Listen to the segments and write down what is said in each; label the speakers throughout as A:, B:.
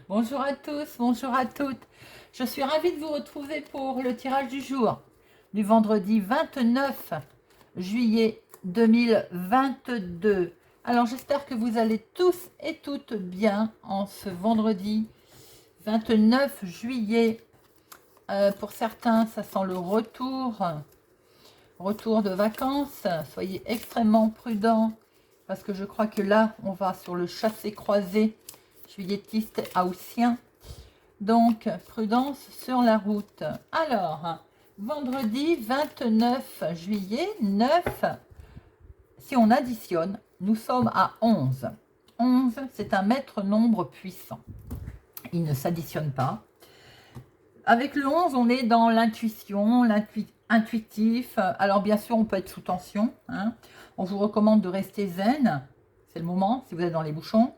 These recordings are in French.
A: Bonjour à tous, bonjour à toutes. Je suis ravie de vous retrouver pour le tirage du jour du vendredi 29 juillet 2022. Alors j'espère que vous allez tous et toutes bien en ce vendredi 29 juillet. Pour certains, ça sent le retour de vacances. Soyez extrêmement prudents parce que je crois que là, on va sur le chassé-croisé juillettiste haussien. Donc, prudence sur la route. Alors, vendredi 29 juillet, 9, si on additionne, nous sommes à 11. 11, c'est un maître nombre puissant. Il ne s'additionne pas. Avec le 11, on est dans l'intuition, intuitif. Alors, bien sûr, on peut être sous tension. On vous recommande de rester zen. C'est le moment, si vous êtes dans les bouchons.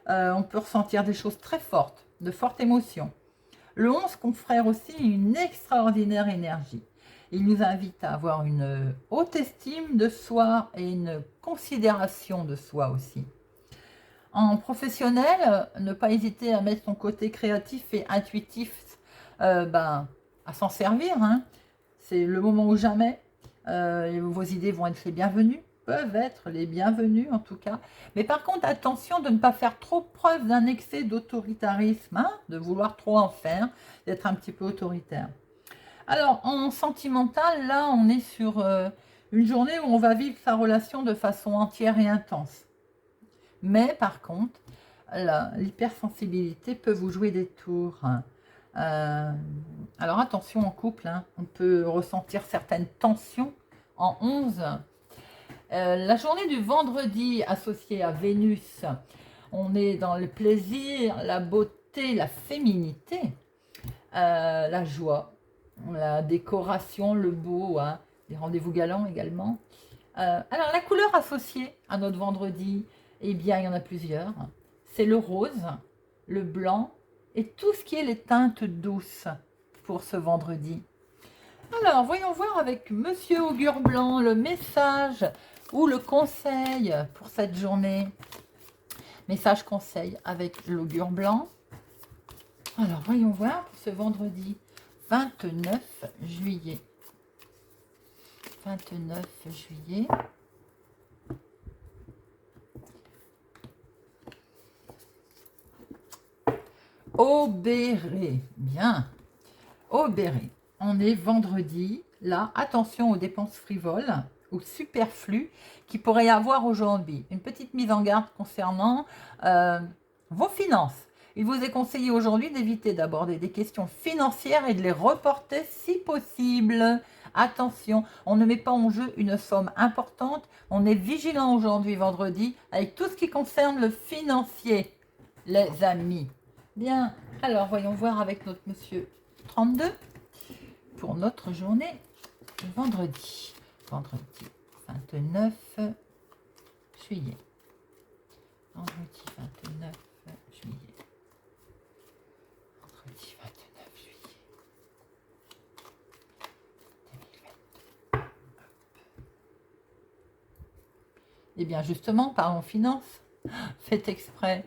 A: On peut ressentir des choses très fortes, de fortes émotions. Le 11 confère aussi une extraordinaire énergie. Il nous invite à avoir une haute estime de soi et une considération de soi aussi. En professionnel, ne pas hésiter à mettre son côté créatif et intuitif à s'en servir. C'est le moment ou jamais. Vos idées vont être les bienvenues, peuvent être les bienvenues en tout cas. Mais par contre, attention de ne pas faire trop preuve d'un excès d'autoritarisme, de vouloir trop en faire, d'être un petit peu autoritaire. Alors, en sentimental, là, on est sur une journée où on va vivre sa relation de façon entière et intense. Mais par contre, l'hypersensibilité peut vous jouer des tours. Alors attention en couple, on peut ressentir certaines tensions en 11. La journée du vendredi associée à Vénus, on est dans le plaisir, la beauté, la féminité, la joie, la décoration, le beau, les rendez-vous galants également. Alors la couleur associée à notre vendredi, eh bien il y en a plusieurs. C'est le rose, le blanc et tout ce qui est les teintes douces pour ce vendredi. Alors voyons voir avec Monsieur Augure Blanc le message ou le conseil pour cette journée. Message conseil avec l'Augure Blanc. Alors voyons voir pour ce vendredi 29 juillet. 29 juillet. Obéré, bien. Obéré. On est vendredi. Là, attention aux dépenses frivoles ou superflues qui pourrait y avoir aujourd'hui. Une petite mise en garde concernant vos finances. Il vous est conseillé aujourd'hui d'éviter d'aborder des questions financières et de les reporter si possible. Attention, on ne met pas en jeu une somme importante. On est vigilant aujourd'hui, vendredi, avec tout ce qui concerne le financier, les amis. Bien, alors voyons voir avec notre monsieur 32 pour notre journée vendredi. Vendredi 29 juillet. Vendredi 29 juillet. Vendredi 29 juillet 2022. Eh bien justement, parlons finances. Faites exprès.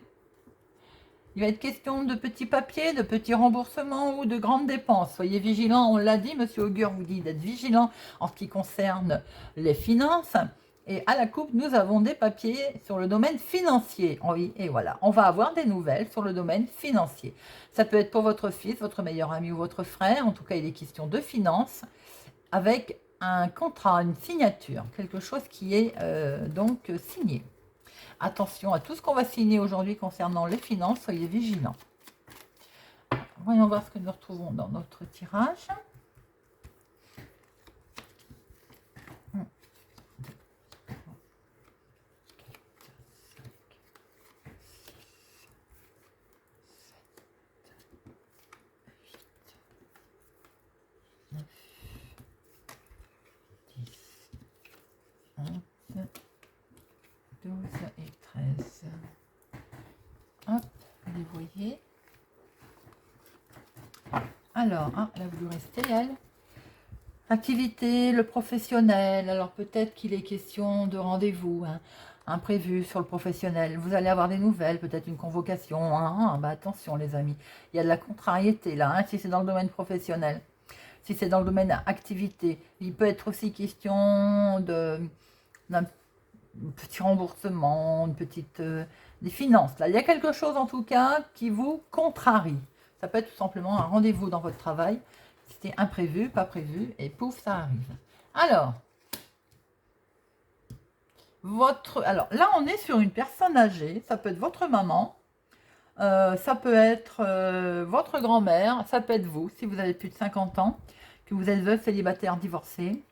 A: Il va être question de petits papiers, de petits remboursements ou de grandes dépenses. Soyez vigilants, on l'a dit, Monsieur Augure vous dit d'être vigilant en ce qui concerne les finances. Et à la coupe, nous avons des papiers sur le domaine financier. Oui, et voilà, on va avoir des nouvelles sur le domaine financier. Ça peut être pour votre fils, votre meilleur ami ou votre frère. En tout cas, il est question de finances avec un contrat, une signature, quelque chose qui est donc signé. Attention à tout ce qu'on va signer aujourd'hui concernant les finances, soyez vigilants. Voyons voir ce que nous retrouvons dans notre tirage. 1, 2, 3, 4, 5, 6, 7, 8, 9, 10, 11, 12 et 13. Hop, vous les voyez. Alors, là vous lui restez, elle. Activité, le professionnel. Alors peut-être qu'il est question de rendez-vous. imprévu sur le professionnel. Vous allez avoir des nouvelles, peut-être une convocation. Hein. Bah, attention les amis, il y a de la contrariété là, hein, si c'est dans le domaine professionnel. Si c'est dans le domaine activité, il peut être aussi question d'un petit remboursement, une petite... des finances. Là, il y a quelque chose en tout cas qui vous contrarie. Ça peut être tout simplement un rendez-vous dans votre travail. C'était imprévu, pas prévu, et pouf, ça arrive. Alors, alors là, on est sur une personne âgée. Ça peut être votre maman, ça peut être votre grand-mère, ça peut être vous, si vous avez plus de 50 ans, que vous êtes veuf, célibataire, divorcé.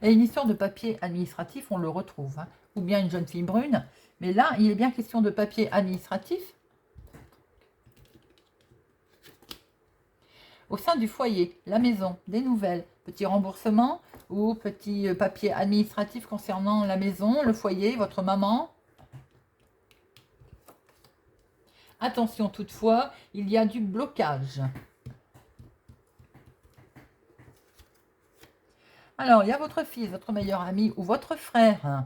A: Et une histoire de papier administratif, on le retrouve. Hein. Ou bien une jeune fille brune. Mais là, il est bien question de papier administratif. Au sein du foyer, la maison, des nouvelles, petit remboursement ou petit papier administratif concernant la maison, le foyer, votre maman. Attention toutefois, il y a du blocage. Alors, il y a votre fils, votre meilleur ami ou votre frère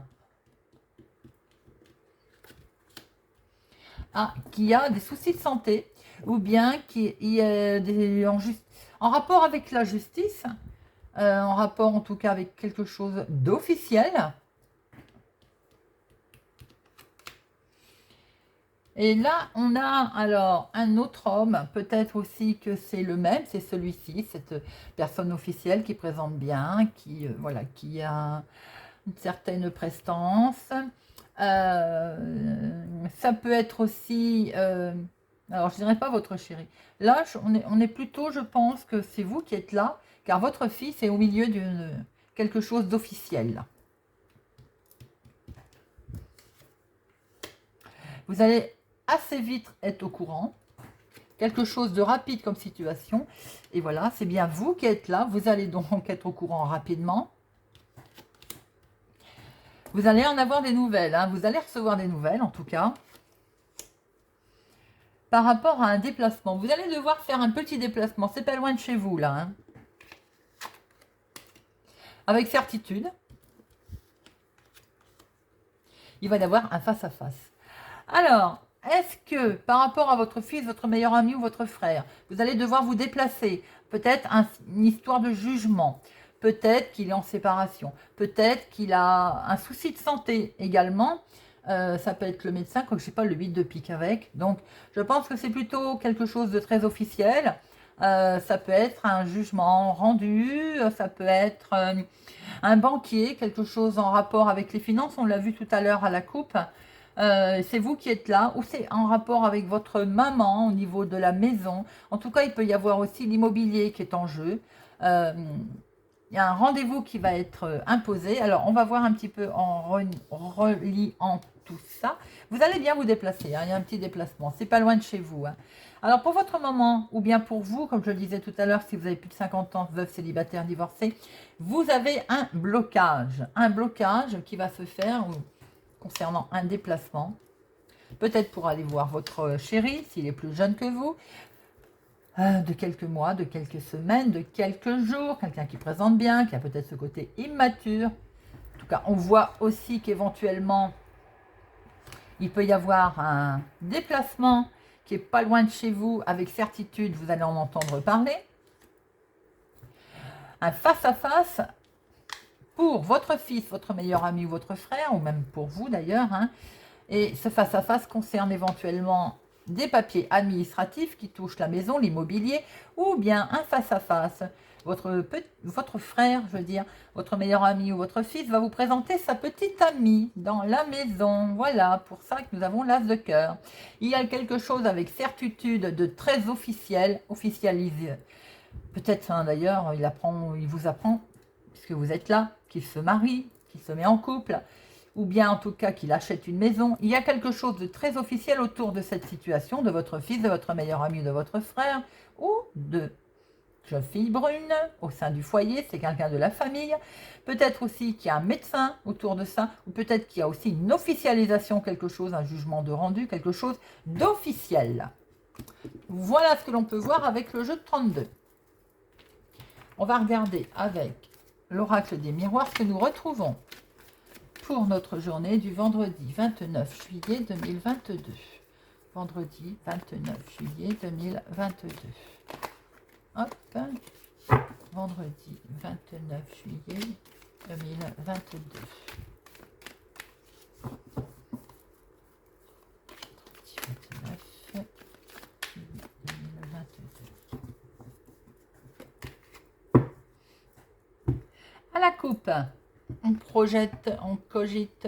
A: qui a des soucis de santé ou bien qui est en rapport avec la justice, en rapport en tout cas avec quelque chose d'officiel. Et là, on a alors un autre homme, peut-être aussi que c'est le même, c'est celui-ci, cette personne officielle qui présente bien, qui, voilà, qui a une certaine prestance. Ça peut être aussi, alors je dirais pas votre chéri. Là, on est plutôt, je pense que c'est vous qui êtes là, car votre fils est au milieu de quelque chose d'officiel. Vous allez assez vite être au courant, quelque chose de rapide comme situation, et voilà, c'est bien vous qui êtes là, vous allez donc être au courant rapidement. Vous allez en avoir des nouvelles, hein. Vous allez recevoir des nouvelles en tout cas. Par rapport à un déplacement, vous allez devoir faire un petit déplacement, c'est pas loin de chez vous là. Hein. Avec certitude, il va y avoir un face-à-face. Alors, est-ce que par rapport à votre fils, votre meilleur ami ou votre frère, vous allez devoir vous déplacer? Peut-être une histoire de jugement. Peut-être qu'il est en séparation. Peut-être qu'il a un souci de santé également. Ça peut être le médecin, comme je ne sais pas, le 8 de pique avec. Donc, je pense que c'est plutôt quelque chose de très officiel. Ça peut être un jugement rendu. Ça peut être un banquier, quelque chose en rapport avec les finances. On l'a vu tout à l'heure à la coupe. C'est vous qui êtes là, ou c'est en rapport avec votre maman au niveau de la maison. En tout cas, il peut y avoir aussi l'immobilier qui est en jeu. Il y a un rendez-vous qui va être imposé. Alors, on va voir un petit peu en reliant tout ça. Vous allez bien vous déplacer, hein, il y a un petit déplacement. C'est pas loin de chez vous. Hein. Alors, pour votre maman, ou bien pour vous, comme je le disais tout à l'heure, si vous avez plus de 50 ans, veuve, célibataire, divorcé, vous avez un blocage. Un blocage qui va se faire concernant un déplacement, peut-être pour aller voir votre chéri, s'il est plus jeune que vous, de quelques mois, de quelques semaines, de quelques jours, quelqu'un qui présente bien, qui a peut-être ce côté immature. En tout cas, on voit aussi qu'éventuellement, il peut y avoir un déplacement qui est pas loin de chez vous, avec certitude, vous allez en entendre parler. Un face-à-face pour votre fils, votre meilleur ami ou votre frère, ou même pour vous d'ailleurs. Hein. Et ce face-à-face concerne éventuellement des papiers administratifs qui touchent la maison, l'immobilier, ou bien un face-à-face. Votre frère, je veux dire, votre meilleur ami ou votre fils va vous présenter sa petite amie dans la maison. Voilà, pour ça que nous avons l'as de cœur. Il y a quelque chose avec certitude de très officiel, officialisé. Peut-être hein, d'ailleurs, il vous apprend, puisque vous êtes là, qu'il se marie, qu'il se met en couple, ou bien en tout cas qu'il achète une maison. Il y a quelque chose de très officiel autour de cette situation, de votre fils, de votre meilleur ami, de votre frère, ou de jeune fille brune au sein du foyer, c'est quelqu'un de la famille. Peut-être aussi qu'il y a un médecin autour de ça, ou peut-être qu'il y a aussi une officialisation, quelque chose, un jugement de rendu, quelque chose d'officiel. Voilà ce que l'on peut voir avec le jeu de 32. On va regarder avec l'oracle des miroirs, ce que nous retrouvons pour notre journée du vendredi 29 juillet 2022. Vendredi 29 juillet 2022. Hop. Vendredi 29 juillet 2022. À la coupe, on projette, on cogite,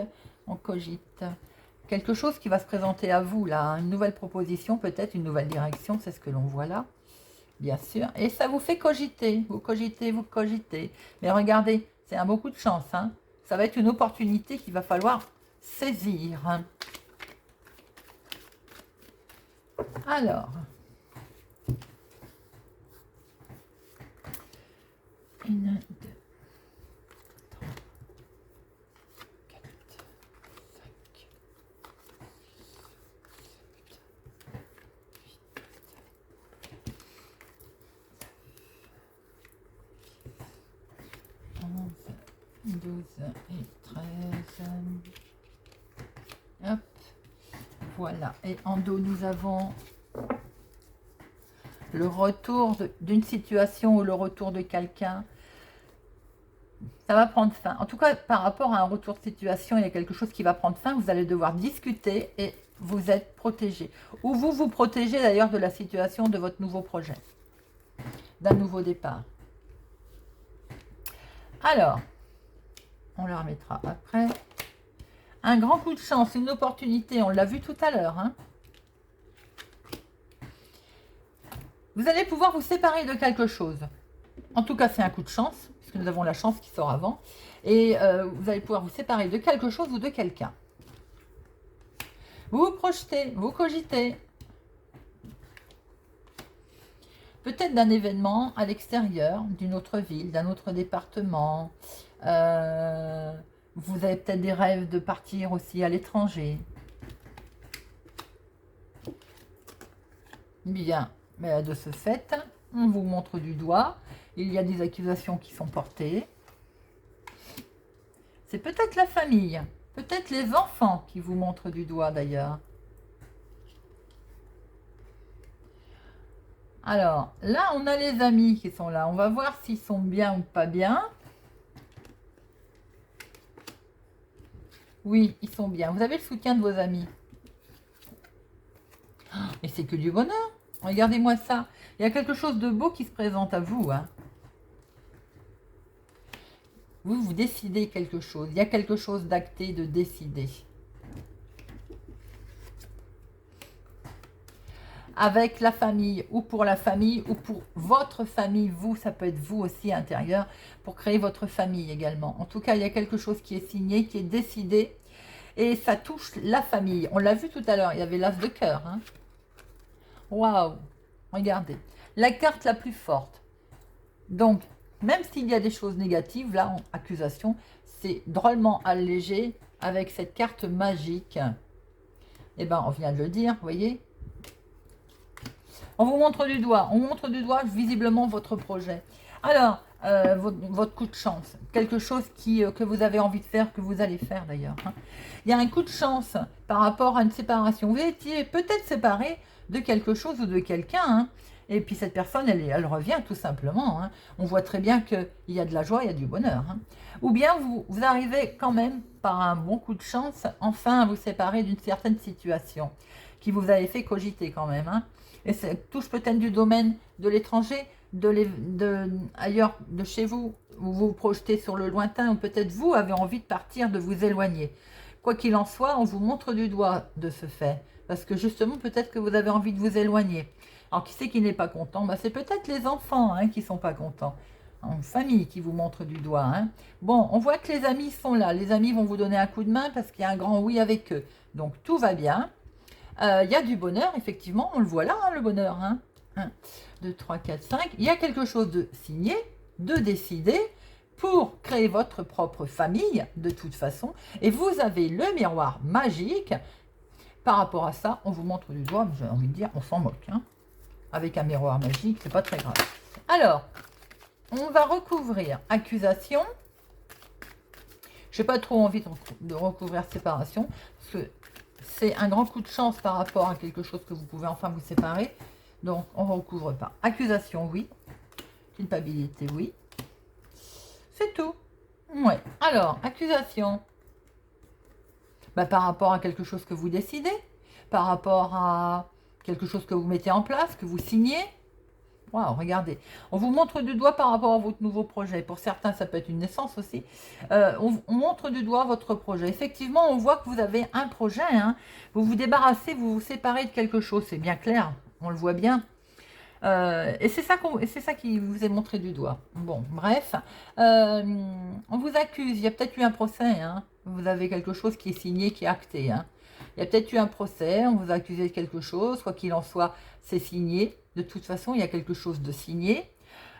A: quelque chose qui va se présenter à vous là, une nouvelle proposition, peut-être une nouvelle direction, c'est ce que l'on voit là, bien sûr, et ça vous fait cogiter, vous cogitez, mais regardez, c'est un beau coup de chance, hein. Ça va être une opportunité qu'il va falloir saisir. Alors, une, deux, 4, 5, 11, 12 et 13. Hop, voilà. Et en dos, nous avons le retour d'une situation ou le retour de quelqu'un. Ça va prendre fin. En tout cas, par rapport à un retour de situation, il y a quelque chose qui va prendre fin. Vous allez devoir discuter et vous êtes protégé. Ou vous vous protégez d'ailleurs de la situation de votre nouveau projet, d'un nouveau départ. Alors, on la remettra après. Un grand coup de chance, une opportunité, on l'a vu tout à l'heure. Hein. Vous allez pouvoir vous séparer de quelque chose. En tout cas, c'est un coup de chance, puisque nous avons la chance qui sort avant. Et vous allez pouvoir vous séparer de quelque chose ou de quelqu'un. Vous vous projetez, vous cogitez. Peut-être d'un événement à l'extérieur, d'une autre ville, d'un autre département. Vous avez peut-être des rêves de partir aussi à l'étranger. Bien, mais de ce fait, on vous montre du doigt. Il y a des accusations qui sont portées. C'est peut-être la famille, peut-être les enfants qui vous montrent du doigt d'ailleurs. Alors, là, on a les amis qui sont là. On va voir s'ils sont bien ou pas bien. Oui, ils sont bien. Vous avez le soutien de vos amis. Et c'est que du bonheur. Regardez-moi ça. Il y a quelque chose de beau qui se présente à vous. Hein. Vous décidez quelque chose. Il y a quelque chose d'acté, de décidé. Avec la famille, ou pour la famille, ou pour votre famille, vous, ça peut être vous aussi à l'intérieur, pour créer votre famille également. En tout cas, il y a quelque chose qui est signé, qui est décidé, et ça touche la famille. On l'a vu tout à l'heure, il y avait l'as de cœur. Hein. Waouh! Regardez, la carte la plus forte. Donc, même s'il y a des choses négatives, là, en accusation, c'est drôlement allégé avec cette carte magique. Eh bien, on vient de le dire, vous voyez. On vous montre du doigt. On montre du doigt visiblement votre projet. Alors, votre coup de chance. Quelque chose que vous avez envie de faire, que vous allez faire d'ailleurs. Hein. Il y a un coup de chance par rapport à une séparation. Vous étiez peut-être séparé de quelque chose ou de quelqu'un. Hein. Et puis cette personne, elle revient tout simplement. Hein. On voit très bien qu'il y a de la joie, il y a du bonheur. Hein. Ou bien vous arrivez quand même, par un bon coup de chance, enfin à vous séparer d'une certaine situation qui vous avait fait cogiter quand même. Hein. Et ça touche peut-être du domaine de l'étranger, ailleurs de chez vous, vous vous projetez sur le lointain, ou peut-être vous avez envie de partir, de vous éloigner. Quoi qu'il en soit, on vous montre du doigt de ce fait. Parce que justement, peut-être que vous avez envie de vous éloigner. Alors, qui c'est qui n'est pas content? C'est peut-être les enfants qui ne sont pas contents. En famille qui vous montre du doigt. Hein. Bon, on voit que les amis sont là. Les amis vont vous donner un coup de main parce qu'il y a un grand oui avec eux. Donc, tout va bien. Il y a du bonheur, effectivement, on le voit là, hein, le bonheur. Hein. 1, 2, 3, 4, 5. Il y a quelque chose de signé, de décidé, pour créer votre propre famille, de toute façon. Et vous avez le miroir magique. Par rapport à ça, on vous montre du doigt, j'ai envie de dire, on s'en moque. Hein. Avec un miroir magique, c'est pas très grave. Alors, on va recouvrir accusation. Je n'ai pas trop envie de recouvrir séparation, parce que c'est un grand coup de chance par rapport à quelque chose que vous pouvez enfin vous séparer. Donc, on ne recouvre pas. Accusation, oui. Culpabilité, oui. C'est tout. Ouais. Alors, accusation. Bah, par rapport à quelque chose que vous décidez, par rapport à quelque chose que vous mettez en place, que vous signez. Waouh, regardez. On vous montre du doigt par rapport à votre nouveau projet. Pour certains, ça peut être une naissance aussi. On montre du doigt votre projet. Effectivement, on voit que vous avez un projet. Hein. Vous vous débarrassez, vous vous séparez de quelque chose. C'est bien clair. On le voit bien. Et c'est ça qui vous est montré du doigt. Bon, bref. On vous accuse. Il y a peut-être eu un procès. Hein. Vous avez quelque chose qui est signé, qui est acté. Hein. Il y a peut-être eu un procès. On vous a accusé de quelque chose. Quoi qu'il en soit, c'est signé. De toute façon, il y a quelque chose de signé.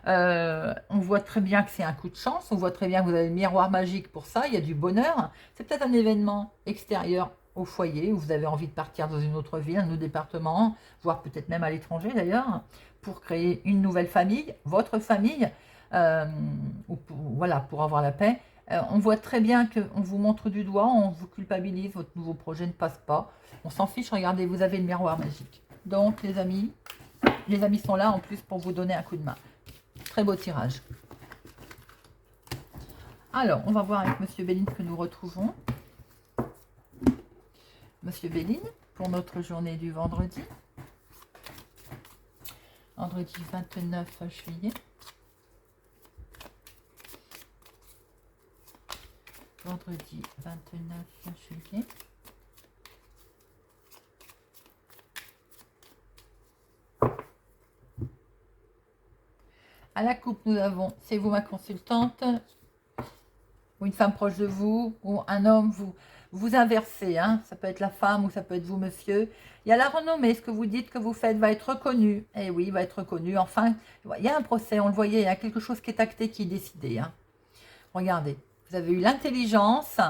A: On voit très bien que c'est un coup de chance. On voit très bien que vous avez le miroir magique pour ça. Il y a du bonheur. C'est peut-être un événement extérieur au foyer où vous avez envie de partir dans une autre ville, un autre département, voire peut-être même à l'étranger d'ailleurs, pour créer une nouvelle famille, votre famille, voilà, pour avoir la paix. On voit très bien qu'on vous montre du doigt, on vous culpabilise, votre nouveau projet ne passe pas. On s'en fiche, regardez, vous avez le miroir magique. Donc les amis sont là en plus pour vous donner un coup de main. Très beau tirage. Alors, on va voir avec Monsieur Béline que nous retrouvons. Monsieur Béline, pour notre journée du vendredi. Vendredi 29 juillet. Vendredi 29 juillet. À la coupe, nous avons, c'est vous ma consultante, ou une femme proche de vous, ou un homme, vous inversez, hein. Ça peut être la femme ou ça peut être vous, monsieur. Il y a la renommée, ce que vous dites, que vous faites va être reconnu. Eh oui, va être reconnu. Enfin, il y a un procès, on le voyait, il y a quelque chose qui est acté, qui est décidé. Hein. Regardez, vous avez eu l'intelligence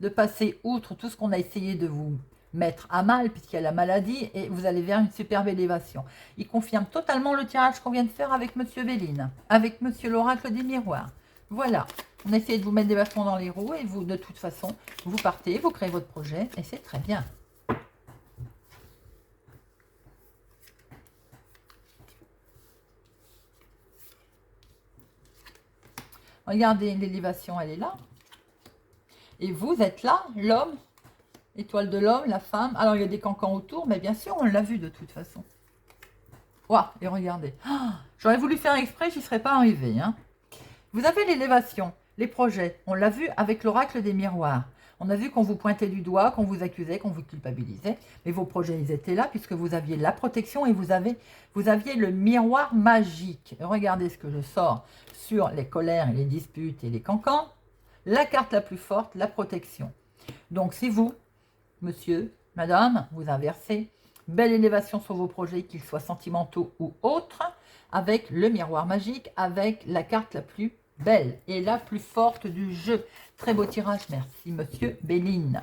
A: de passer outre tout ce qu'on a essayé de vous mettre à mal, puisqu'il y a la maladie, et vous allez vers une superbe élévation. Il confirme totalement le tirage qu'on vient de faire avec Monsieur Béline, avec Monsieur l'oracle des miroirs. Voilà, on essaie de vous mettre des bâtons dans les roues, et vous, de toute façon, vous partez, vous créez votre projet, et c'est très bien. Regardez, l'élévation, elle est là. Et vous êtes là, l'homme, étoile de l'homme, la femme. Alors, il y a des cancans autour, mais bien sûr, on l'a vu de toute façon. Waouh, et regardez. Oh, j'aurais voulu faire exprès, j'y serais pas arrivé. Hein. Vous avez l'élévation, les projets. On l'a vu avec l'oracle des miroirs. On a vu qu'on vous pointait du doigt, qu'on vous accusait, qu'on vous culpabilisait. Mais vos projets, ils étaient là puisque vous aviez la protection et vous aviez le miroir magique. Regardez ce que je sors sur les colères et les disputes et les cancans. La carte la plus forte, la protection. Donc, si vous, monsieur, madame, vous inversez, belle élévation sur vos projets, qu'ils soient sentimentaux ou autres, avec le miroir magique, avec la carte la plus belle et la plus forte du jeu. Très beau tirage, merci monsieur Béline.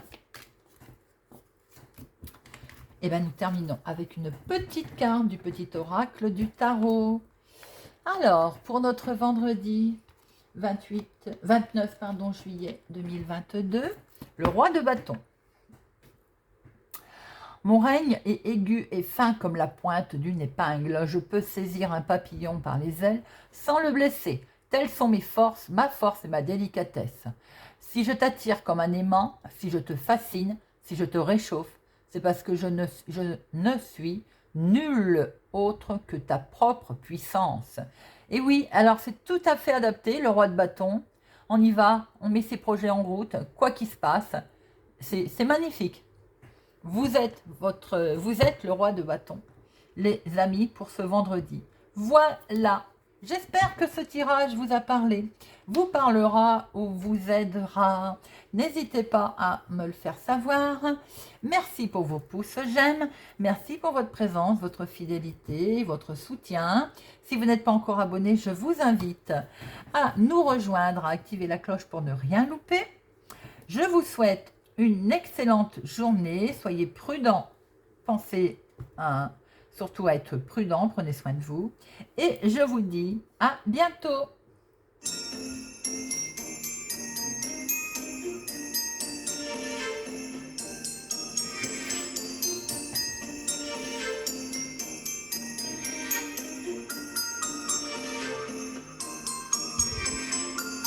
A: Et bien nous terminons avec une petite carte du petit oracle du tarot. Alors, pour notre vendredi 29 juillet 2022, le roi de bâton. Mon règne est aigu et fin comme la pointe d'une épingle. Je peux saisir un papillon par les ailes sans le blesser. Telles sont mes forces, ma force et ma délicatesse. Si je t'attire comme un aimant, si je te fascine, si je te réchauffe, c'est parce que je ne suis nul autre que ta propre puissance. Et oui, alors c'est tout à fait adapté, le roi de bâton. On y va, on met ses projets en route, quoi qu'il se passe. C'est magnifique. Vous êtes le roi de bâton, les amis, pour ce vendredi. Voilà. J'espère que ce tirage vous a parlé, vous parlera ou vous aidera. N'hésitez pas à me le faire savoir. Merci pour vos pouces j'aime. Merci pour votre présence, votre fidélité, votre soutien. Si vous n'êtes pas encore abonné, je vous invite à nous rejoindre, à activer la cloche pour ne rien louper. Je vous souhaite une excellente journée. Soyez prudents. Pensez surtout à être prudent. Prenez soin de vous. Et je vous dis à bientôt.